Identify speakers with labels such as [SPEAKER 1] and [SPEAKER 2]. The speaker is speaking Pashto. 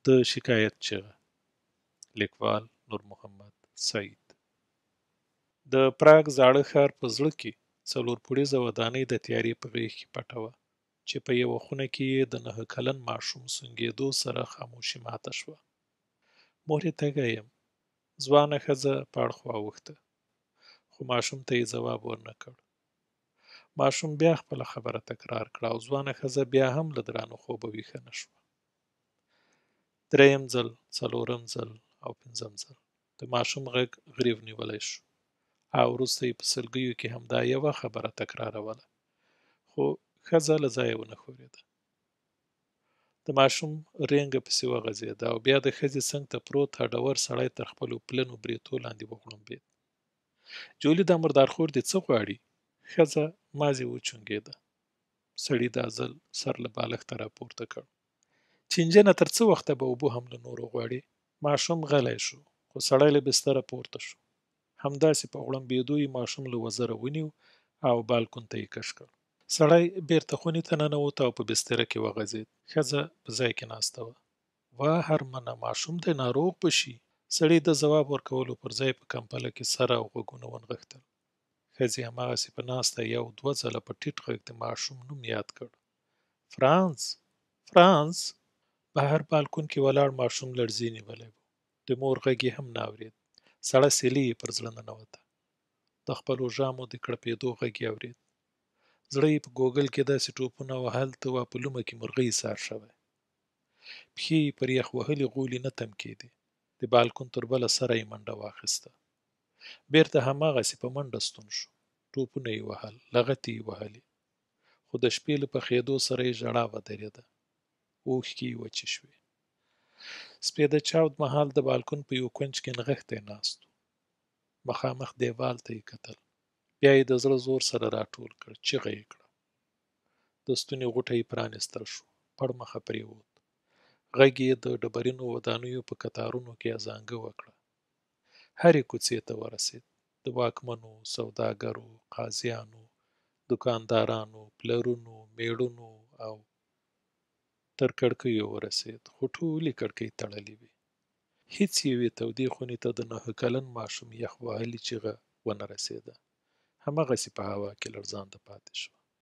[SPEAKER 1] د شکایت چغه. لیکوال نور محمد سعید. د پراګ زاړه ښار په زړه کې څلور پوړیزه ودانۍ د تیارې په غېږ کې پټه وه، چې په یوه خونه کې یې د 9 کلن ماشوم سونګېدو سره خاموشي ماته شوه. مور یې تږی یم. ځوانه ښځه په اړخوا اوښته، خو ماشوم ته یې ځواب ورنه کړ. ماشوم بیا خپله خبره تکرار کړه او ځوانه ښځه بیا هم له درانه خوبه ویښه نه شوه. دریم ځل، څلورم ځل او پنځم ځل د ماشوم غږ غریو نیولی شو، او وروسته یې په سلګیو کې همدا یوه خبره تکراروله، خو ښځه له ځایه ونه ښورېده. د ماشوم رینګه پسې وغځېده او بیا د ښځې څنګ ته پروت هډور سړی تر خپلو پلنو برېتو لاندې وغړمبېد. جولي دا مردارخور دې څه غواړي؟ ښځه مازې وچونګېده. سړي دا ځل سر له بالښته راپورته کړ. چینجنه تر څه وخته به اوبه هم له نورو غواړي؟ ماشوم غلی شو، خو سړی له بستره پورته شو. همداسې په غړمبېدو یې ماشوم له وزره ونیو او بالکن ته یې کش کړ. سړی بېرته خونې ته ننوت او په بستره کې وغځېد. ښځه په ځای کې ناسته وه. واه هرمنه، ماشوم دی ناروغ به شي. سړي د ځواب ورکولو پر ځای په کمپله کې سر او غوږونه ونغښتل. ښځې هماغسې په ناسته یو دوه ځله په ټیټ غږ د ماشوم نوم یاد کړ. فرانس، فرانس. بهر بالکن کې ولاړ ماشوم لړزې نیولی و. د مور غږ یې هم نه اورېد. سړه سیلۍ یې پر زړه ننوته. د خپلو ژامو د کړپېدو غږ یې اورېد. زړه یې په ګوګل کې داسې ټوپونه وهل ته وا په لومه کې مرغۍ سار شوی. پښې یې پر یخ وهلې غولي نه تم کېدې. د بالکن تر بله سره یې منډه واخیسته. بېرته هماغسې په منډه ستون شو. ټوپونه یې وهل، لغتې یې وهلې. خو د شپې له پخېدو سره یې ژړا ودرېده. اوښکې یې وچې شوې. سپېده چاود مهال د بالکن په یو کونج کې نغښتی ناست و. مخامخ دیوال ته یې کتل. بیا یې د زړه زور سره راټول کړ. چیغه یې کړه. د ستوني غوټه یې پرانیستل شو. پړ مخه پرېوت. غږ یې د ډبرینو ودانیو په کتارونو کې ازانګه وکړه. هرې کوڅې ته ورسېد. د واکمنو، سوداګرو، قاضیانو، دوکاندارانو، پلرونو، مېړونو او تر کړکیو ورسېد، خو ټولې کړکۍ تړلې وې. هېڅ یوې تودې خونې ته د 9 کلن ماشوم یخ وهلې چیغه ونه رسېده. هماغسې په هوا کې لړزانده پاتې شوه.